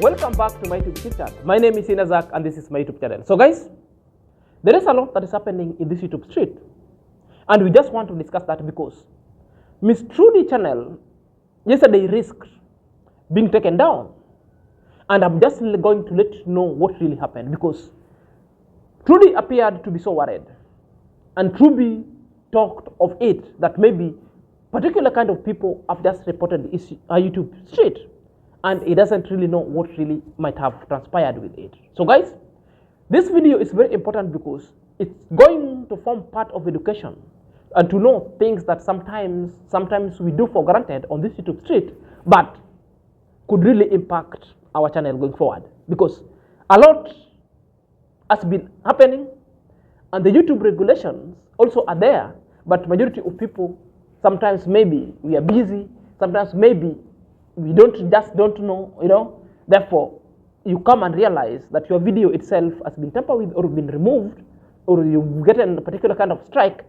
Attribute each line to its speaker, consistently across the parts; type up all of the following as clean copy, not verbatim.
Speaker 1: Welcome back to my YouTube channel. My name is Zack and this is my YouTube channel. So guys, there is a lot that is happening in this YouTube street. And we just want to discuss that because Miss Trudy channel yesterday risked being taken down. And I'm just going to let you know what really happened because Trudy appeared to be so worried. And Trudy talked of it that maybe particular kind of people have just reported the issue, YouTube street. And it doesn't really know what really might have transpired with it. So guys, this video is very important because it's going to form part of education and to know things that sometimes we do for granted on this YouTube street, but could really impact our channel going forward. Because a lot has been happening and the YouTube regulations also are there, but majority of people, sometimes maybe we are busy, sometimes maybe we don't know, therefore you come and realize that your video itself has been tampered with or been removed, or you get a particular kind of strike.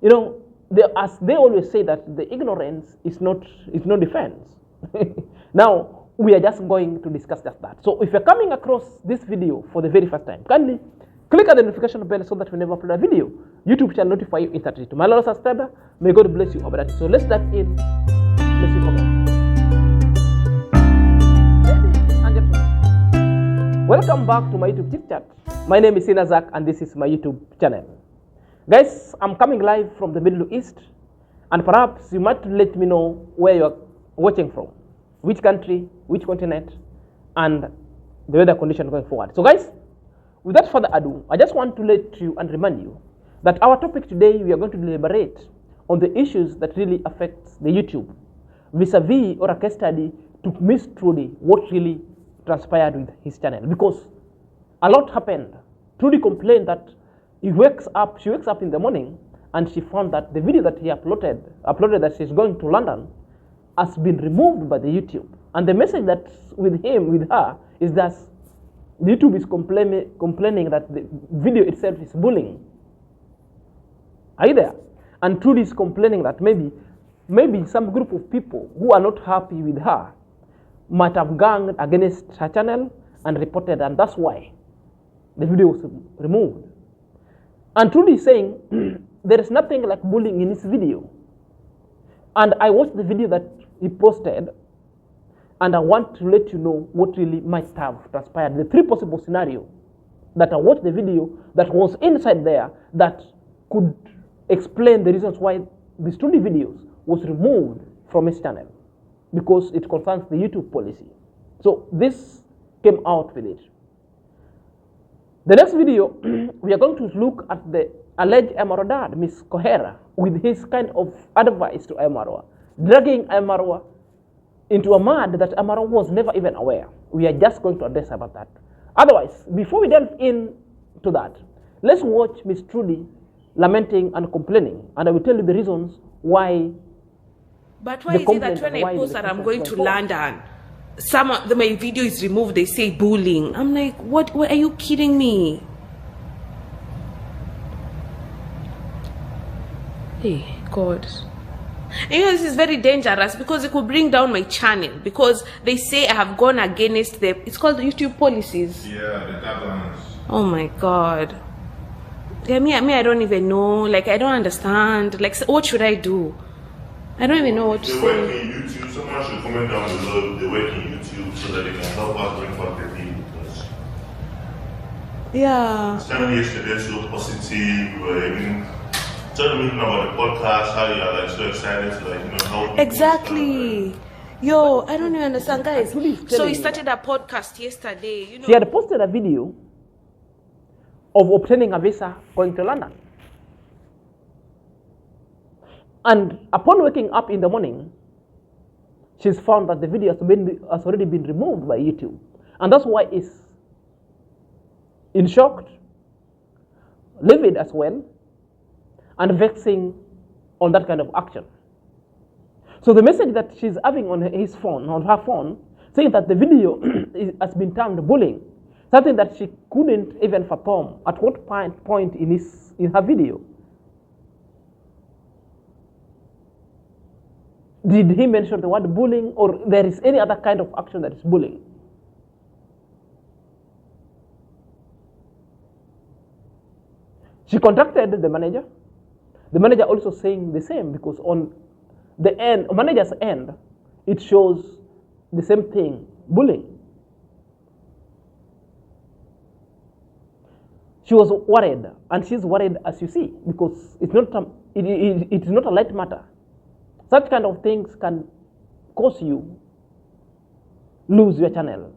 Speaker 1: As they always say that the ignorance is no defense. Now we are just going to discuss just that. So if you're coming across this video for the very first time, kindly click on the notification bell so that whenever I upload a video, YouTube shall notify you instantly. To my loyal subscriber, may God bless you over that. So let's dive in. Let's see for God. Welcome back to my YouTube chit chat. My name is Zack and this is my YouTube channel. Guys, I'm coming live from the Middle East, and perhaps you might let me know where you're watching from, which country, which continent, and the weather condition going forward. So guys, without further ado, I just want to let you and remind you that our topic today, we are going to deliberate on the issues that really affects the YouTube, vis-a-vis or a case study to Miss Trudy, what really transpired with his channel, because a lot happened. Trudy complained that she wakes up in the morning and she found that the video that he uploaded that she's going to London has been removed by the YouTube. And the message that's with her is that the YouTube is complaining that the video itself is bullying. Are you there? And Trudy is complaining that maybe some group of people who are not happy with her might have ganged against her channel and reported, and that's why the video was removed. And Trudy is saying there is nothing like bullying in this video. And I watched the video that he posted, and I want to let you know what really might have transpired. The three possible scenarios that I watched the video that was inside there that could explain the reasons why the Trudy videos was removed from his channel, because it concerns the YouTube policy. So this came out with it. The next video, we are going to look at the alleged IAM-Marwa dad, Miss Kohera, with his kind of advice to IAM-Marwa, dragging IAM-Marwa into a mud that IAM-Marwa was never even aware. We are just going to address about that. Otherwise, before we delve into that, let's watch Miss Trudy lamenting and complaining, and I will tell you the reasons why.
Speaker 2: But why is it that when I post that I'm going to London, some of my video is removed, they say bullying? I'm like, what are you kidding me? Hey, God. And this is very dangerous because it could bring down my channel, because they say I have gone against it's called YouTube policies.
Speaker 3: Yeah, the guidelines.
Speaker 2: Oh my God. Yeah, me, I don't even know. Like, I don't understand. Like, what should I do? I don't even know what to say.
Speaker 3: They work in YouTube. Someone should comment down below. They work in YouTube so that they can help us bring back the people.
Speaker 2: Yeah.
Speaker 3: Standing yesterday so positive. We were even telling me about the podcast, how you are like so excited to help.
Speaker 2: Exactly. Yo, I don't even understand, guys. So he started a podcast yesterday.
Speaker 1: She had posted a video of obtaining a visa going to London. And upon waking up in the morning, she's found that the video has already been removed by YouTube. And that's why it's in shock, livid as well, and vexing on that kind of action. So the message that she's having on her phone, saying that the video has been termed bullying, something that she couldn't even fathom at what point in her video. Did he mention the word bullying, or there is any other kind of action that is bullying? She contacted the manager. The manager also saying the same, because on the end, manager's end, it shows the same thing, bullying. She was worried, and she's worried as you see, because it's not it's not a light matter. Such kind of things can cause you lose your channel.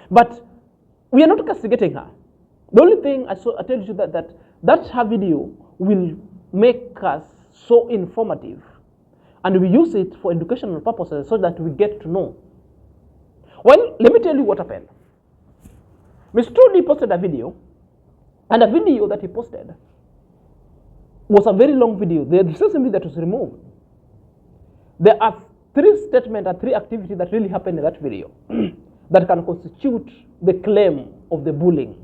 Speaker 1: But we are not castigating her. The only thing I tell you that her video will make us so informative, and we use it for educational purposes so that we get to know. Well, let me tell you what happened. Mr. Trudy posted a video, and a video that he posted was a very long video. The video that was removed. There are 3 statements and 3 activities that really happened in that video that can constitute the claim of the bullying.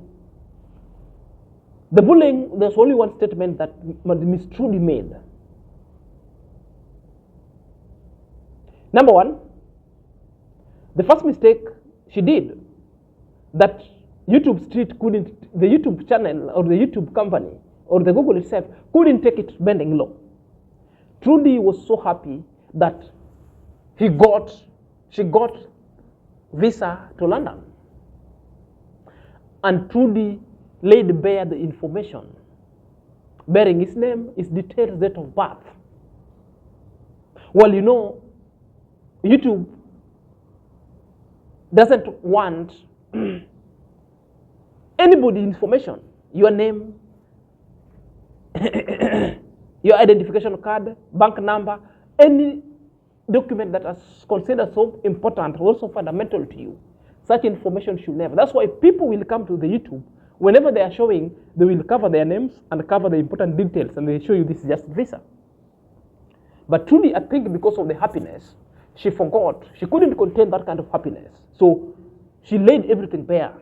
Speaker 1: The bullying, there's only one statement that Ms. Trudy made. Number 1, the first mistake she did, that YouTube Street couldn't, the YouTube channel or the YouTube company or the Google itself couldn't take it bending low. Trudy was so happy that she got visa to London. And Trudy laid bare the information, bearing his name, his detailed date of birth. Well, you know, YouTube doesn't want anybody's information, your name, your identification card, bank number, any document that is considered so important, also fundamental to you. Such information should never. That's why people will come to the YouTube. Whenever they are showing, they will cover their names and cover the important details, and they show you this is just visa. But truly, I think because of the happiness, she forgot. She couldn't contain that kind of happiness. So she laid everything bare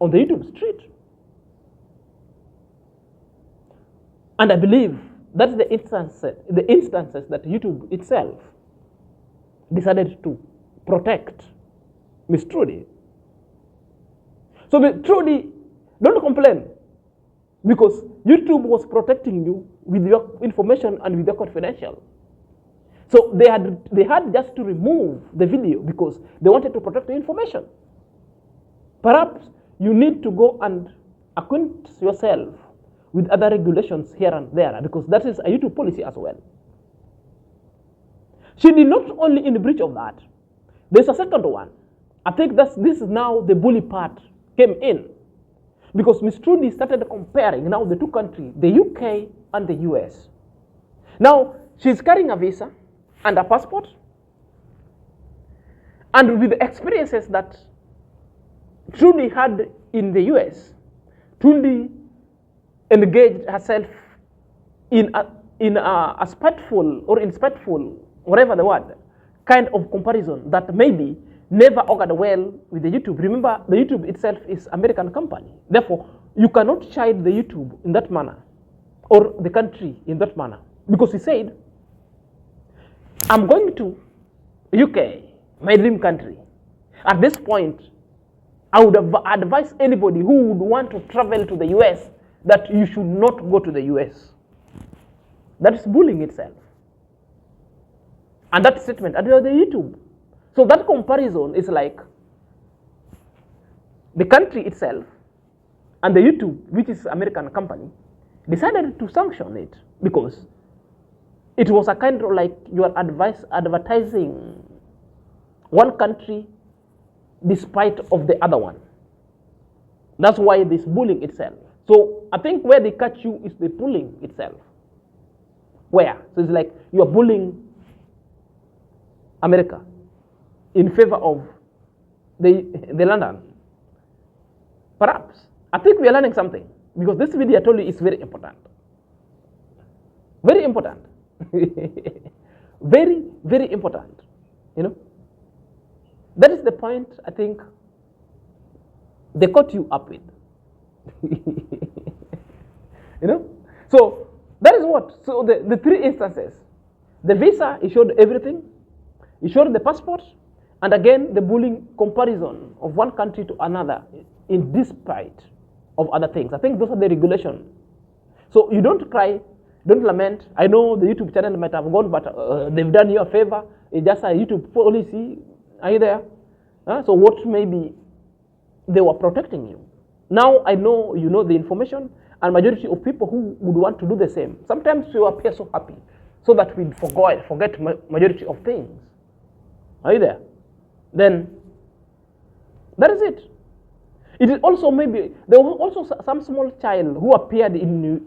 Speaker 1: on the YouTube street. And I believe that's the instances that YouTube itself decided to protect Miss Trudy. So Miss Trudy, don't complain, because YouTube was protecting you with your information and with your confidential. So they had just to remove the video because they wanted to protect the information. Perhaps you need to go and acquaint yourself with other regulations here and there, because that is a YouTube policy as well. She did not only in breach of that. There's a second one. I think this is now the bully part came in, because Ms. Trudy started comparing now the two countries, the UK and the US. Now she's carrying a visa and a passport, and with the experiences that Trudy had in the US, Trudy engaged herself in a spiteful or inspiteful, whatever the word, kind of comparison that maybe never augured well with the YouTube. Remember, the YouTube itself is American company. Therefore, you cannot chide the YouTube in that manner or the country in that manner, because he said, I'm going to UK, my dream country. At this point, I would advise anybody who would want to travel to the US that you should not go to the US. That is bullying itself. And that statement under the YouTube. So that comparison is like the country itself and the YouTube, which is American company, decided to sanction it because it was a kind of like you are advertising one country despite of the other one. That's why this bullying itself. So I think where they catch you is the bullying itself. Where? So it's like you are bullying America in favor of the London. Perhaps. I think we are learning something, because this video I told you is very important. Very important. Very, very important. You know? That is the point I think they caught you up with. You know? So that is what. So the three instances. The visa, it showed everything. It showed the passport. And again, the bullying comparison of one country to another in despite of other things. I think those are the regulations. So you don't cry, don't lament. I know the YouTube channel might have gone, but they've done you a favor. It's just a YouTube policy. Are you there? So what maybe they were protecting you. Now I know you know the information, and majority of people who would want to do the same. Sometimes we appear so happy, so that we forget majority of things. Are you there? Then that is it. It is also maybe there was also some small child who appeared in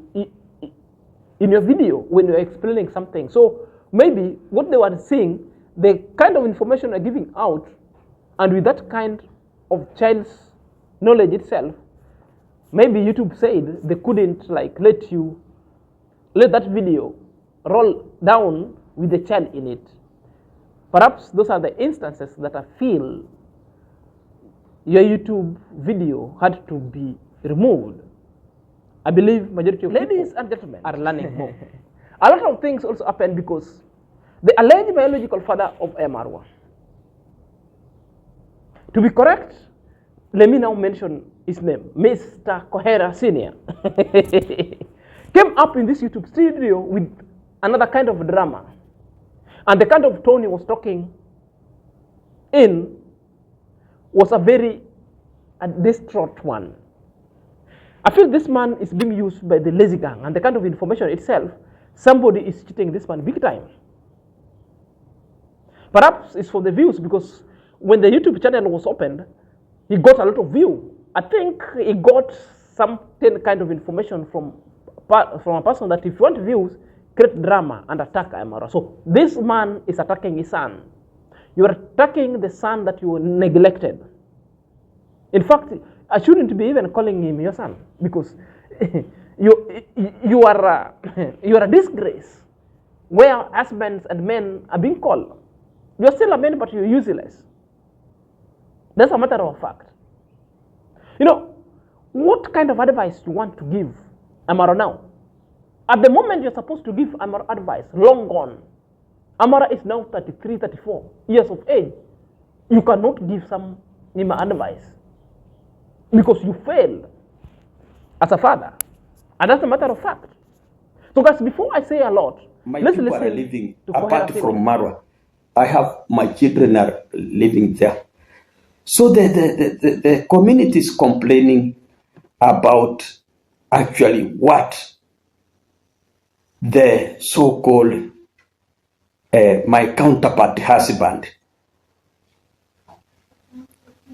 Speaker 1: your video when you were explaining something. So maybe what they were seeing, the kind of information you're giving out, and with that kind of child's knowledge itself, maybe YouTube said they couldn't like let that video roll down with the child in it. Perhaps those are the instances that I feel your YouTube video had to be removed. I believe majority of ladies and gentlemen are learning more. A lot of things also happen because the alleged biological father of IAM-Marwa. To be correct, let me now mention his name, Mr. Kohera Senior. Came up in this YouTube studio with another kind of drama. And the kind of tone he was talking in was a very distraught one. I feel this man is being used by the lazy gang, and the kind of information itself, somebody is cheating this man big time. Perhaps it's for the views, because when the YouTube channel was opened, he got a lot of view. I think he got some kind of information from a person that if you want views, create drama and attack IAM-Marwa. So this man is attacking his son. You are attacking the son that you neglected. In fact, I shouldn't be even calling him your son, because you are a disgrace where husbands and men are being called. You are still a man, but you're useless. That's a matter of fact. You know, what kind of advice you want to give IAM-Marwa now? At the moment you're supposed to give IAM-Marwa advice, long gone. IAM-Marwa is now 33, 34 years of age. You cannot give some advice because you failed as a father. And that's a matter of fact. So guys, before I say a lot,
Speaker 4: let's people are living apart from Marwa. I have my children are living there. So the community is complaining about actually what the so-called my counterpart husband,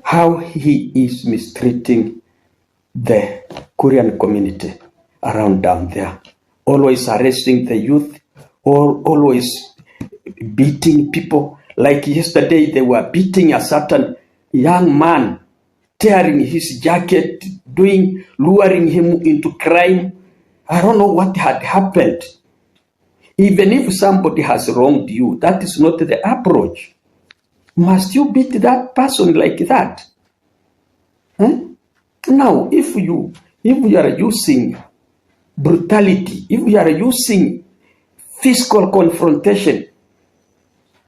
Speaker 4: how he is mistreating the Korean community around down there, always arresting the youth, or always beating people. Like yesterday, they were beating a certain young man, tearing his jacket, luring him into crime. I don't know what had happened. Even if somebody has wronged you, that is not the approach. Must you beat that person like that? Now, if you are using brutality, if you are using physical confrontation,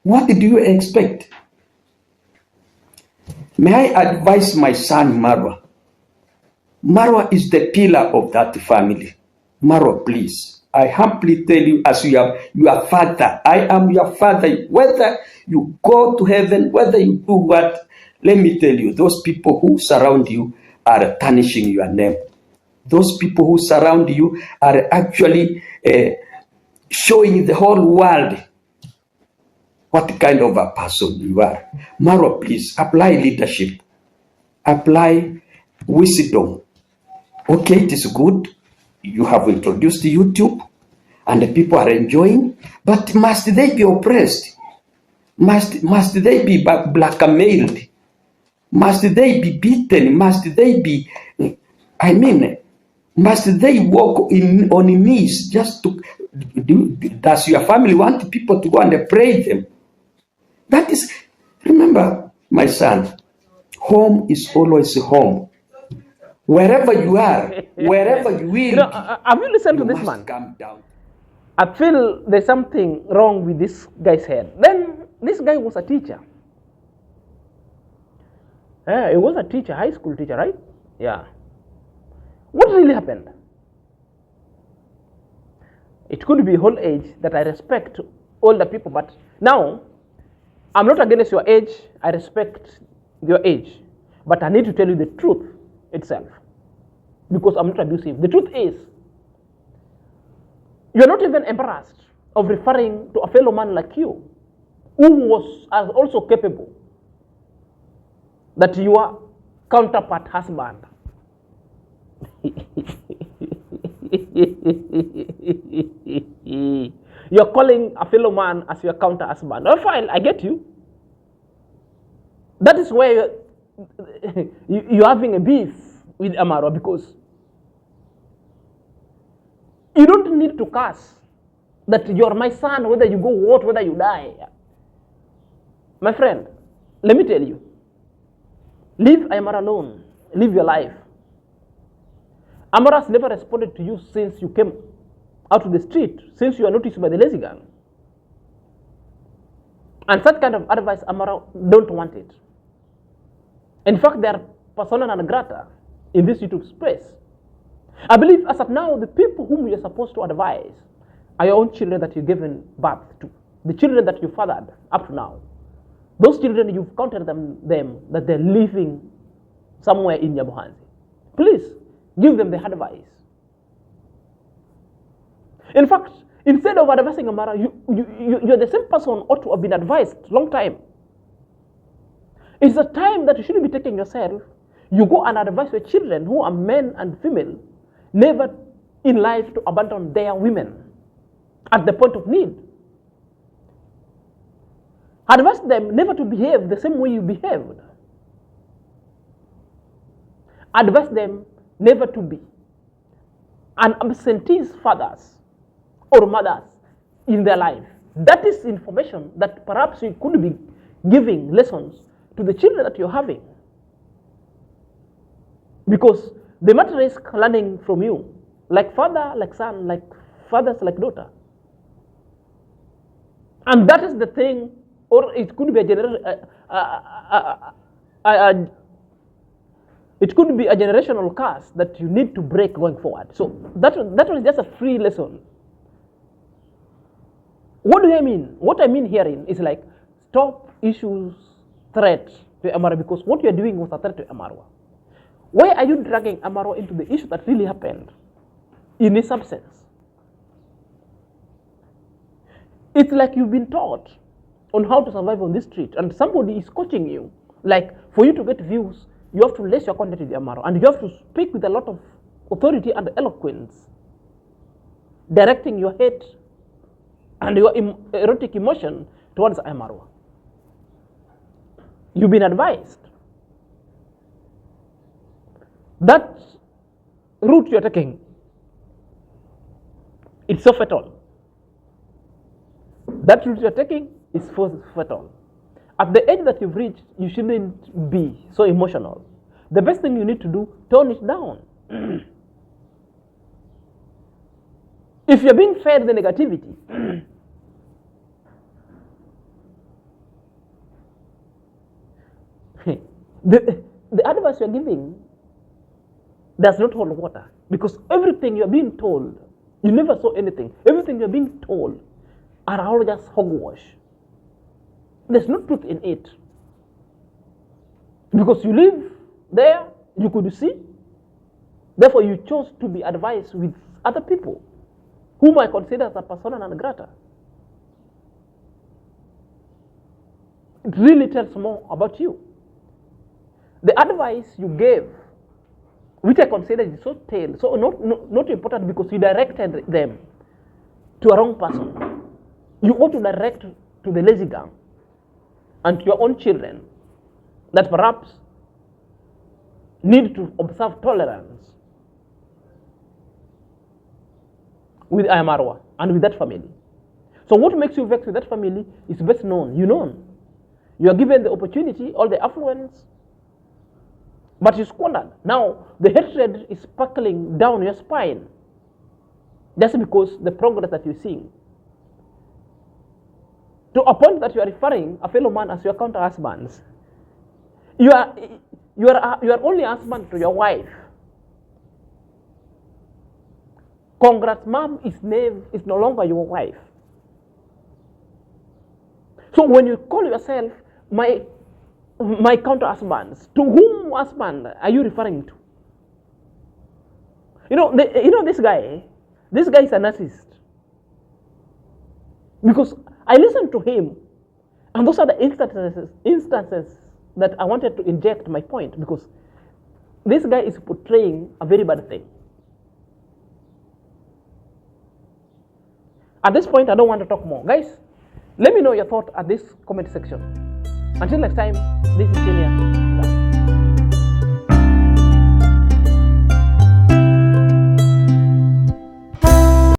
Speaker 4: what do you expect? May I advise my son Marwa? Marwa is the pillar of that family. Marwa, please, I humbly tell you, as you are your father, I am your father. Whether you go to heaven, whether you do what, let me tell you, those people who surround you are tarnishing your name. Those people who surround you are actually showing the whole world what kind of a person you are. Marwa, please, apply leadership. Apply wisdom. Okay, it is good. You have introduced YouTube and the people are enjoying, but must they be oppressed? Must they be blackmailed? Must they be beaten? Must they be, must they walk on knees just to, does your family want people to go and pray them? That is, remember, my son, home is always home. Wherever you are, wherever you will,
Speaker 1: have you listened to this man?
Speaker 4: Come down.
Speaker 1: I feel there's something wrong with this guy's head. Then this guy was a teacher. He was a teacher, high school teacher, right? Yeah. What really happened? It could be old age that I respect older people, but now I'm not against your age. I respect your age, but I need to tell you the truth itself because I'm not abusive. The truth is, you're not even embarrassed of referring to a fellow man like you who was also capable that your counterpart husband. You're calling a fellow man as your counter husband. Oh, fine, I get you. That is where you're having a beef with Amara because you don't need to curse that you're my son, whether you go what, whether you die. My friend, let me tell you, leave Amara alone. Live your life. Amara has never responded to you since you came out to the street, since you are noticed by the lazy gang. And such kind of advice, Amara don't want it. In fact, they are persona non grata in this YouTube space. I believe as of now, the people whom you're supposed to advise are your own children that you've given birth to, the children that you fathered up to now. Those children, you've counted them that they're living somewhere in Nyabuhanzi. Please, give them the advice. In fact, instead of advising Amara, you're the same person ought to have been advised long time. It's a time that you shouldn't be taking yourself. You go and advise your children who are men and female, never in life to abandon their women at the point of need. Advise them never to behave the same way you behaved. Advise them never to be an absentee's fathers or mothers in their life. That is information that perhaps you could be giving lessons to the children that you're having. Because they might risk learning from you, like father, like son, like fathers, like daughter. And that is the thing, or it could be it could be a generational curse that you need to break going forward. So that was just a free lesson. What do I mean? What I mean herein is like, stop issues threat to Amara, because what you're doing was a threat to Amarwa. Why are you dragging Amarwa into the issue that really happened in its absence? It's like you've been taught on how to survive on this street, and somebody is coaching you. Like, for you to get views, you have to lace your content with Amarwa, and you have to speak with a lot of authority and eloquence, directing your hate and your erotic emotion towards Amarwa. You've been advised. That route you're taking, it's so fatal. That route you're taking is so fatal. At the age that you've reached, you shouldn't be so emotional. The best thing you need to do, tone it down. If you're being fed the negativity, the advice you're giving does not hold water, because everything you're being told, you never saw anything. Everything you're being told are all just hogwash. There's no truth in it. Because you live there, you could see, therefore you chose to be advised with other people whom I consider as a persona non grata. It really tells more about you. The advice you gave, which I consider is so tail, so not important, because you directed them to a wrong person. You ought to direct to the lazy gang and to your own children that perhaps need to observe tolerance with IAM-Marwa and with that family. So what makes you vex with that family is best known. You are given the opportunity, all the affluence, but you squandered. Now the hatred is sparkling down your spine just because the progress that you're seeing. To a point that you are referring a fellow man as your counter husbands. You are only husband to your wife. Congrats, mom is no longer your wife. So when you call yourself my counter husbands, to whom husband are you referring to? This guy is a narcissist. Because I listened to him, and those are the instances that I wanted to inject my point, because this guy is portraying a very bad thing. At this point, I don't want to talk more. Guys, let me know your thought at this comment section. Until next time, this is Senior.